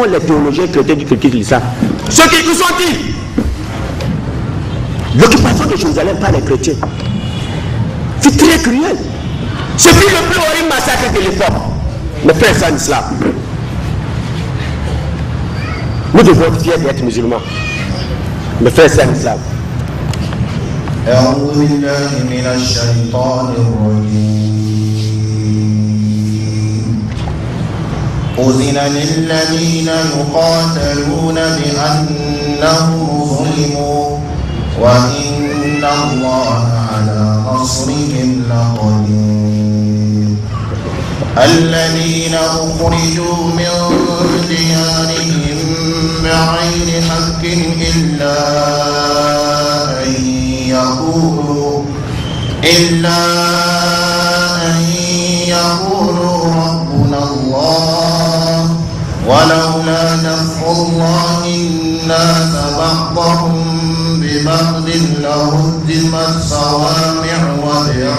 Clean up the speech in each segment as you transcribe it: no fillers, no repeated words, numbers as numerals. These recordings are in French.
ont les théologiens chrétiens du critique de l'islam? Ceux qui nous ont dit l'occupation de Jérusalem par les chrétiens c'est très cruel. Ce fut le plus horrible massacre de l'époque. Mais frères, c'est en islam. Nous devons être fiers d'être musulmans. Mais frères, c'est en islam. أعوذ بالله من الشيطان الرجيم أذن للذين يقاتلون بأنهم ظلموا وإن الله على نصرهم لقدير الذين أخرجوا من ديارهم بغير حق إلا أن يقولوا ربنا الله ولولا دفع الله الناس بعضهم ببعض لهدمت صوامع وبيع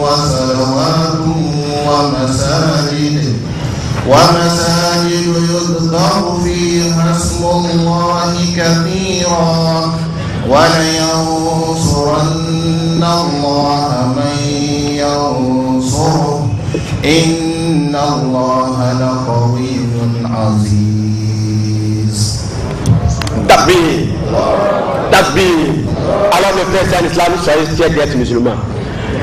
وصلوات ومساجد يذكر فيها اسم الله كثيرا ولينصرن الله من ينصره إن الله لقوي عزيز. Takbir. Takbir. Alors le frère c'est l'islam, soyez fiers d'être musulmans.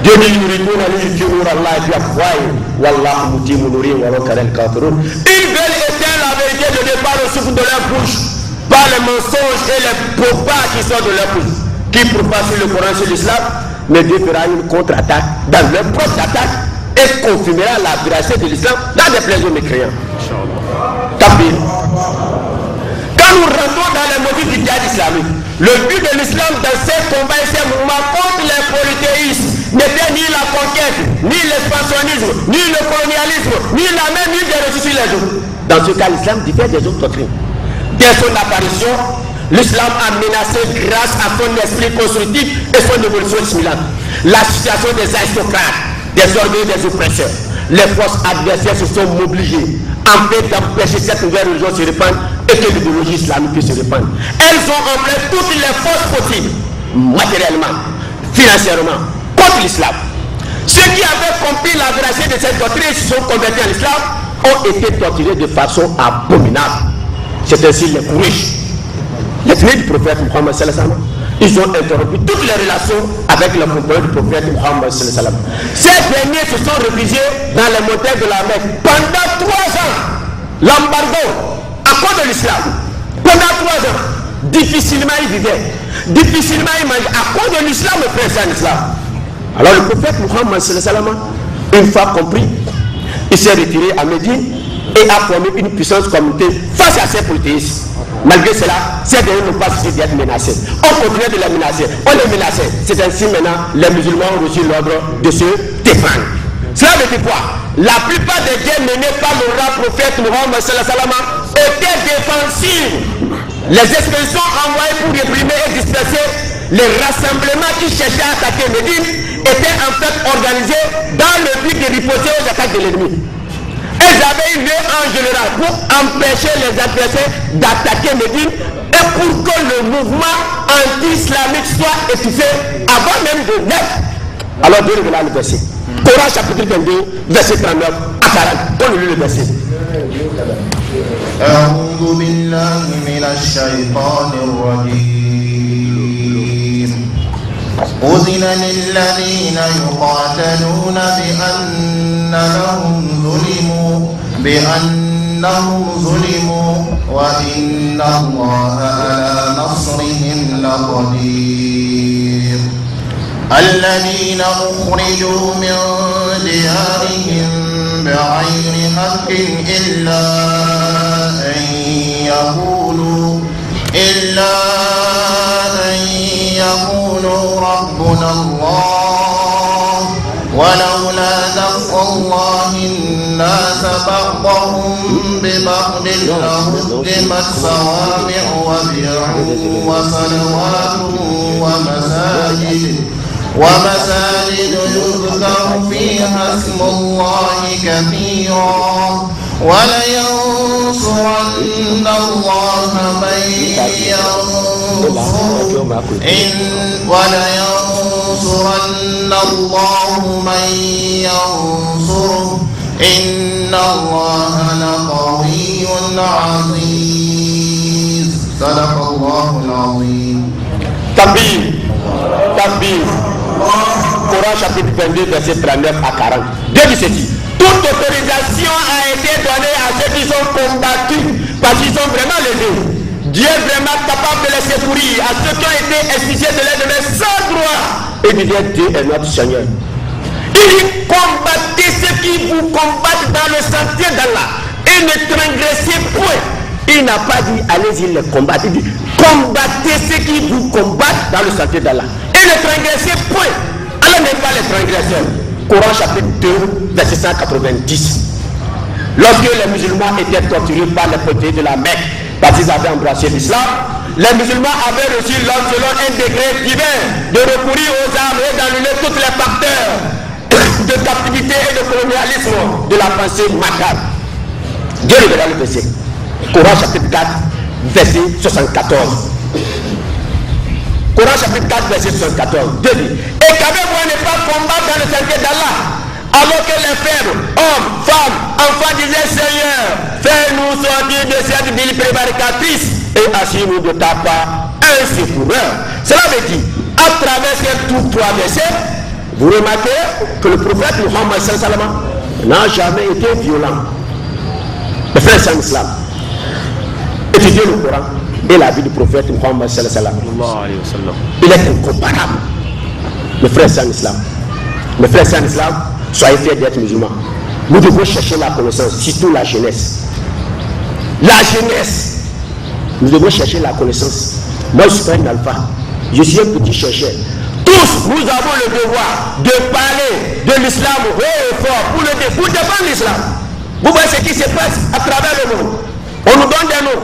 Dieu dit yuriduna li yuti'u Allah bi afwahi wallahu mutimmu nurihi wa law kana al-kafirun. Ils veulent éteindre la vérité de par le souffle de leur bouche, par les mensonges et les propages qui sortent de leur bouche, qui propagent sur le Coran, sur l'islam, mais Dieu fera une contre-attaque dans leur propre attaque et confirmera la véracité de l'islam dans des plaisirs mécréants. Takbir. Quand nous rentrons dans les motifs du djihad islamique, le but de l'islam dans ces combats et ces mouvements contre les polythéistes n'était ni la conquête, ni l'expansionnisme, ni le colonialisme, ni la même ni des ressources sur les autres. Dans ce cas, l'islam diffère des autres doctrines. Dès son apparition, l'islam a menacé grâce à son esprit constructif et son évolution similaire l'association des aristocrates, des orgueils, des oppresseurs. Les forces adversaires se sont mobilisées en fait d'empêcher cette nouvelle religion de se répandre et que l'idéologie islamique puisse se répandre. Elles ont employé toutes les forces possibles, matériellement, financièrement, contre l'islam. Ceux qui avaient compris la véracité de cette doctrine et se sont convertis à l'islam ont été torturés de façon abominable. C'est ainsi les Quraysh, les traits du prophète Muhammad sallallahu alayhi wa sallam. Ils ont interrompu toutes les relations avec le compagnons du prophète Muhammad sallallahu alayhi wa sallam. Ces derniers se sont réfugiés dans les montagnes de la Mecque pendant 3 ans. L'embargo à cause de l'islam. Pendant 3 ans, difficilement ils vivaient, difficilement ils mangeaient à cause de l'islam et frères en islam. Alors le prophète Muhammad sallallahu alayhi wa sallam, une fois compris, il s'est retiré à Médine et a formé une puissante communauté face à ces polythéistes. Malgré cela, ces derniers n'ont pas cessé d'être menacés. On continue de les menacer, on les menaçait. C'est ainsi maintenant les musulmans ont reçu l'ordre de se défendre. Cela veut dire quoi? La plupart des guerres menées par le roi prophète Muhammad sallallahu alayhi wa sallam étaient défensives. Les expéditions envoyées pour réprimer et disperser les rassemblements qui cherchaient à attaquer Médine étaient en fait organisés dans le but de riposter aux attaques de l'ennemi. Elles avaient eu lieu en général pour empêcher les adversaires d'attaquer Médine et pour que le mouvement anti-islamique soit étouffé avant même de naître. Alors Dieu révéla le verset. Coran chapitre 22, verset 39 à 40. Donne-lui le verset. أعوذ بالله من الشيطان الرجيم أذن للذين يقاتلون بأنهم ظلموا وإن الله على نصرهم لقدير الذين أخرجوا من ديارهم بغير حق إلا أن يقولوا ربنا الله ولولا دفع الله الناس بعضهم ببعض لهدمت صوامع وبيع وصلوات ومساجد يذكر فيها اسم الله كثيرا ولينصرن الله من ينصره ولينصرن الله من ينصره إن الله لقوي عزيز صدق الله العظيم. Takbir. Takbir. Coran chapitre 22 verset 39 à 40. Dieu dit ceci: toute autorisation a été donnée à ceux qui sont combattus parce qu'ils sont vraiment lésés. Dieu est vraiment capable de les secourir à ceux qui ont été expulsés de leur demeure sans droit. Et Dieu est notre Seigneur. Il dit: combattez ceux qui vous combattent dans le sentier d'Allah et ne transgressez point. Il n'a pas dit allez-y les combattre. Il dit combattez ceux qui vous combattent dans le sentier d'Allah et ne transgressez point. Allah n'aime pas les transgresseurs. Coran chapitre 2 verset 190. Lorsque les musulmans étaient torturés par les potéries de la Mecque parce qu'ils avaient embrassé l'islam, les musulmans avaient reçu l'ordre selon un décret divin de recourir aux armes et d'annuler tous les facteurs de captivité et de colonialisme de la pensée macabre. Dieu révéla le verset. Coran chapitre 4 verset 74. Coran chapitre 4 verset 74. Dieu dit: et qu'avez-vous à ne pas combattre dans le sentier d'Allah alors que les faibles, hommes, femmes, enfants disaient: Seigneur, fais-nous sortir de cette ville prévaricatrice et assure-nous de ta part un secoureur. Cela veut dire, à travers ces tous trois versets, vous remarquez que le prophète Muhammad n'a jamais été violent. Le frère c'est l'islam. Étudiez le Coran et la vie du prophète Muhammad il est incomparable. Le frère c'est l'islam. Le frère c'est l'islam. Soyez fiers d'être musulmans. Nous devons chercher la connaissance, surtout la jeunesse. La jeunesse. Nous devons chercher la connaissance. Moi je suis pas un alpha. Je suis un petit chercheur. Tous, nous avons le devoir de parler de l'islam haut et fort pour défendre l'islam. Vous voyez ce qui se passe à travers le monde. On nous donne des noms,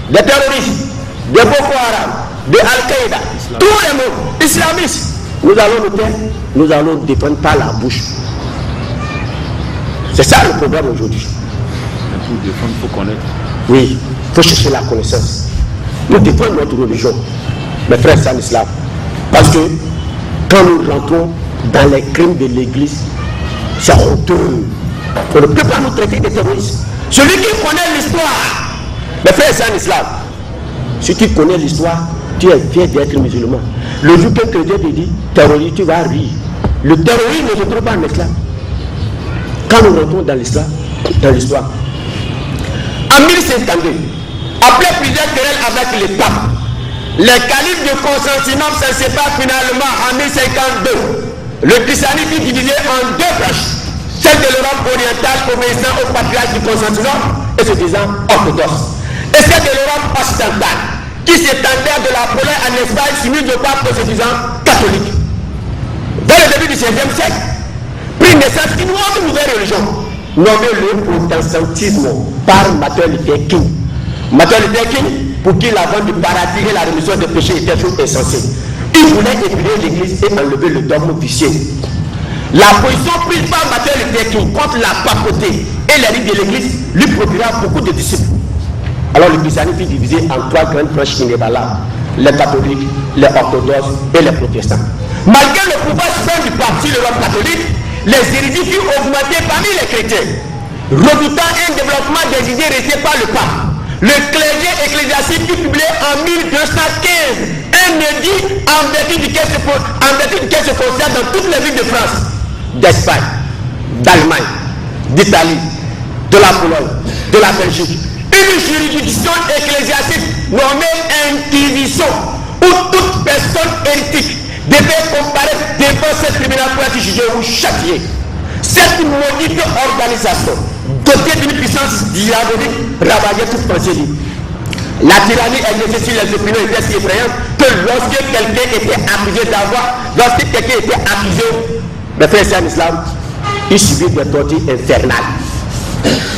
des terroristes, des Boko Haram, des Al-Qaïda, tous les mots islamistes. Nous allons nous taire, nous allons défendre par la bouche. C'est ça le problème aujourd'hui. Pour défendre, il faut connaître. Oui, il faut chercher la connaissance. Nous défendons notre religion. Mes frères, c'est l'islam. Parce que quand nous rentrons dans les crimes de l'église, c'est honteux. On ne peut pas nous traiter de terroristes. Celui qui connaît l'histoire, mes frères, c'est un islam. Si tu connais l'histoire, tu es fier d'être musulman. Le jour que Dieu te dit terroriste, tu vas rire. Le terrorisme ne se trouve pas en islam. Quand nous rentrons dans l'islam, dans l'histoire, en 1052, après plusieurs querelles avec les papes, les califes de Constantinople se séparent finalement en 1052. Le christianisme est divisé en deux branches. Celle de l'Europe orientale obéissant au patriarche de Constantinople et se disant orthodoxe. Et celle de l'Europe occidentale qui s'étendait de la Pologne en Espagne soumise au pape se disant catholique. Dans le début du XVIe siècle, prit naissance une autre nouvelle religion, nommée le protestantisme par Martin Luther King. Martin Luther King, pour qui la vente du paradis et la rémission des péchés étaient tout insensés. Il voulait épurer l'église et enlever le dogme vicieux. La position prise par Martin Luther King contre la papauté et les rites de l'église lui procura beaucoup de disciples. Alors le christianisme fut divisé en trois grandes branches inébranlables: les catholiques, les orthodoxes et les protestants. Malgré le pouvoir suprême du pape sur l'Europe catholique, les hérésies furent augmentées parmi les chrétiens. Redoutant un développement des idées restées par le pape, le clergé ecclésiastique fut publié en 1215 un édit en vertu duquel se concerne dans toutes les villes de France, d'Espagne, d'Allemagne, d'Italie, de la Pologne, de la Belgique. Une juridiction ecclésiastique nommée Inquisition, où toute personne hérétique devait comparaître devant ce tribunal pour être jugé ou châtié. Cette maudite organisation, dotée d'une puissance diabolique, ravageait toute pensée libre. La tyrannie exercée sur les opinions était si effrayante que lorsque quelqu'un était accusé de faire ça en islam, il subit des tortures infernales.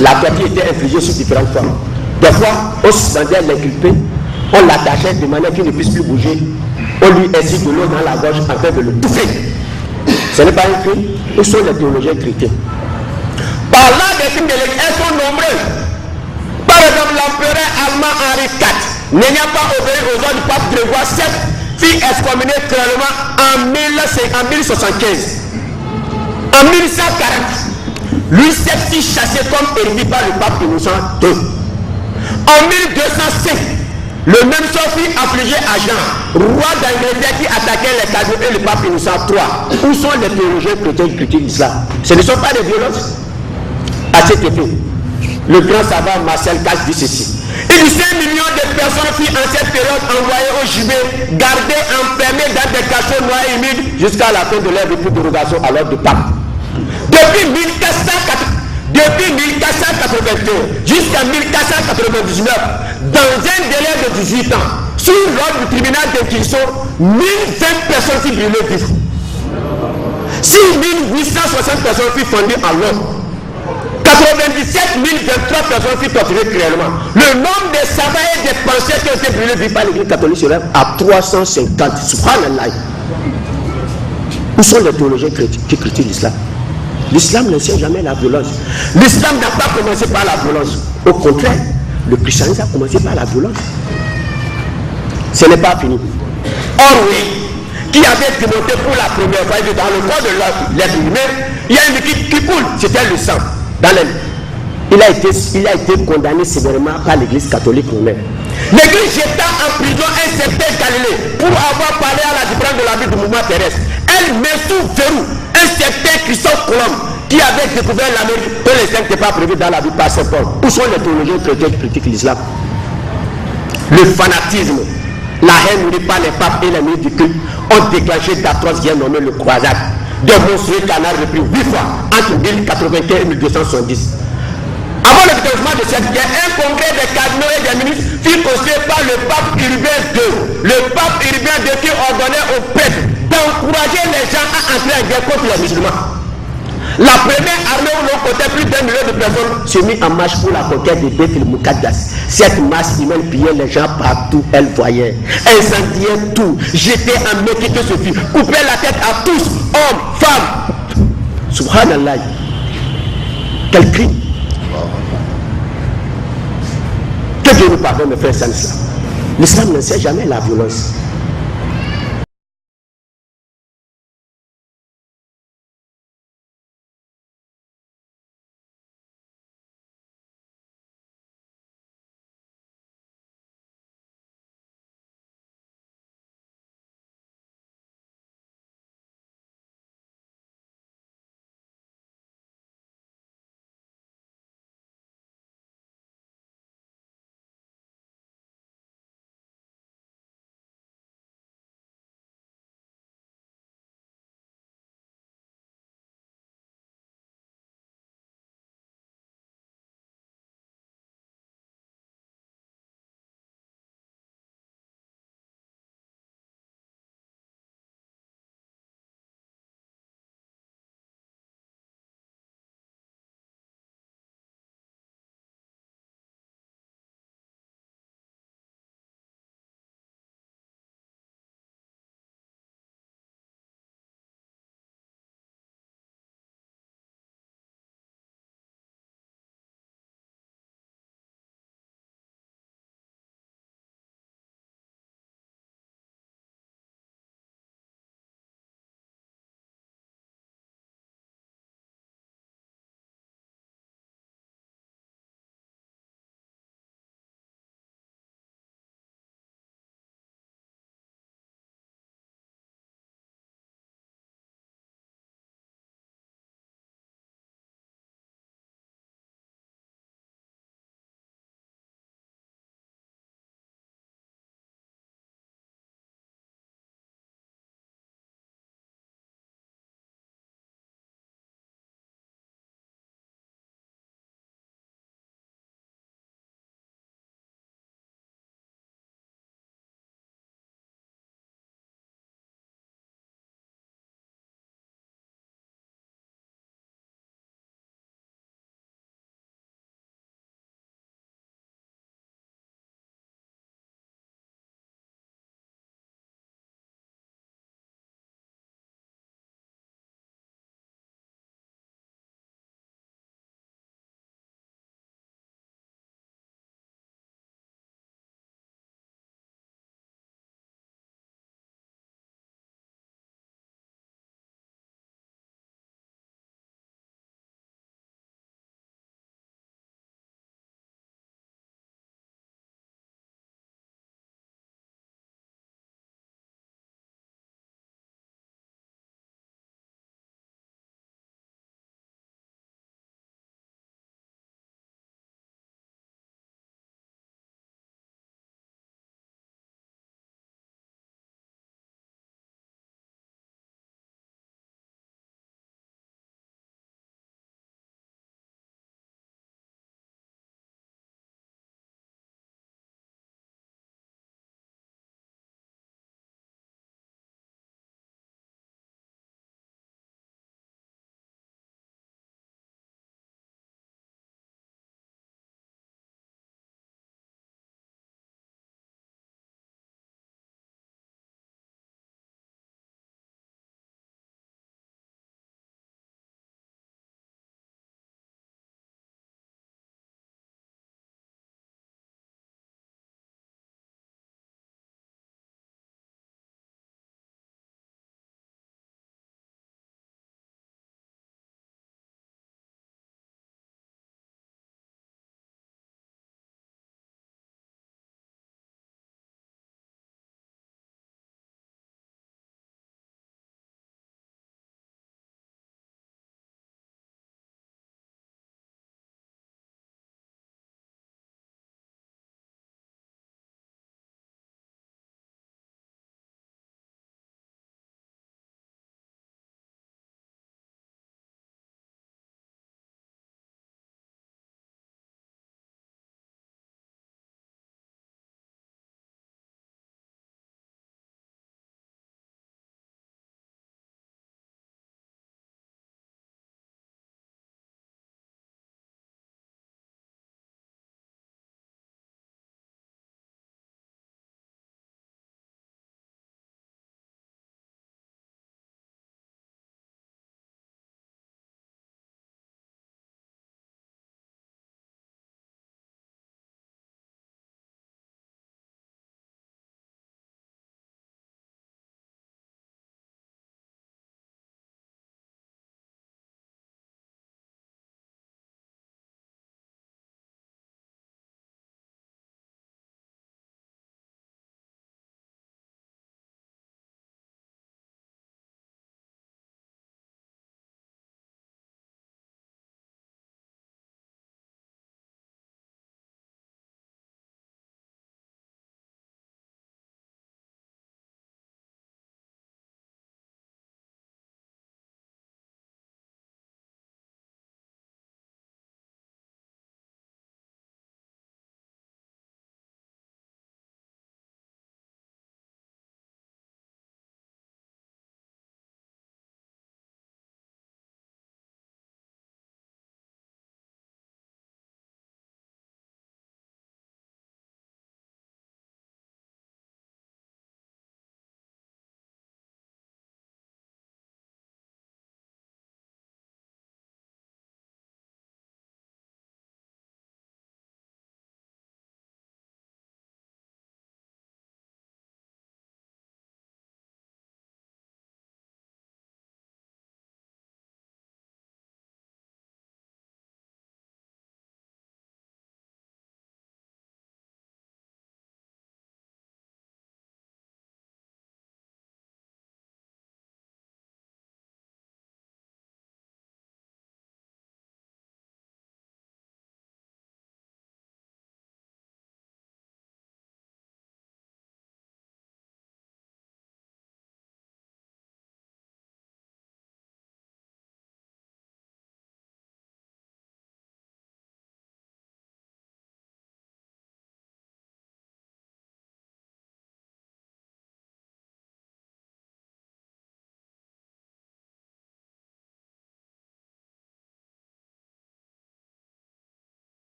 La torture était infligée sous différentes formes. Des fois, on suspendait l'inculpé, on l'attachait de manière qu'il ne puisse plus bouger. On lui incite de l'eau dans la gorge afin de le touffer. Ce n'est pas un crime. Où sont les théologiens chrétiens? Parlant des crimes de l'Église, elles sont nombreuses. Par exemple, l'empereur allemand Henri IV n'ayant pas obéi aux ordres du pape Grégoire VII, fut excommunié cruellement en 1075. En 1140, Louis VII fut chassé comme héritier par le pape Innocent II. En 1205, le même sort fut infligé à Jean, roi d'Angleterre qui attaquait les catholiques et le pape Innocent III. Où sont les théologiens chrétiens qui critiquent l'islam? Ce ne sont pas des violences. À cet effet, le grand savant Marcel Casse dit ceci. Il dit 5 millions de personnes furent en cette période envoyées au gibet, gardées, enfermées dans des cachots noirs et humides jusqu'à la fin de leur vie pour dérogation à l'ordre de pape. Depuis 1481 jusqu'à 1499, dans un délai de 18 ans, sous l'ordre du tribunal d'inquisition, 1020 personnes furent brûlées vives. 6860 personnes furent fendues en l'ordre. 97 023 personnes furent torturées cruellement. Le nombre de savants et des penseurs qui ont été brûlés vifs par l'église catholique se lève à 350. Subhanallah. Où sont les théologiens qui critiquent l'islam? L'islam n'enseigne jamais la violence. L'islam n'a pas commencé par la violence. Au contraire, le christianisme a commencé par la violence. Ce n'est pas fini. Or oui, qui avait démontré pour la première fois que dans le corps de l'être humain, il y a une liquide qui coule, c'était le sang. Dans il a été condamné sévèrement par l'église catholique romaine. L'église jeta en prison un certain Galilée pour avoir parlé à la différence de la vie du mouvement terrestre. Elle met sous verrou un certain Christophe Colomb qui avait découvert l'Amérique, que les saints n'étaient pas prévus dans la vie par Saint Paul. Où sont les théologiens chrétiens qui critiquent l'islam? Le fanatisme, la haine nourrie par les papes et les ministres du culte ont déclenché d'atroces guerres nommées le croisade. De monstrueux canards repris 8 fois entre 1095 et 1270. Avant le déclenchement de cette guerre, un congrès des cardinaux et des ministres fut constitué par le pape Urbain II. Le pape Urbain II qui ordonnait au peuple d'encourager les gens à entrer en guerre contre les musulmans. La première armée où l'on comptait plus d'1 million de personnes se mit en marche pour la conquête de Beth el-Mukaddas. Cette masse humaine pillait les gens partout, elle voyait, incendiait tout, jetait en métier que ce fut, coupait la tête à tous, hommes, femmes. Subhanallah. Quel crime. Que Dieu nous pardonne, mes frères et sœurs. L'islam n'enseigne jamais la violence.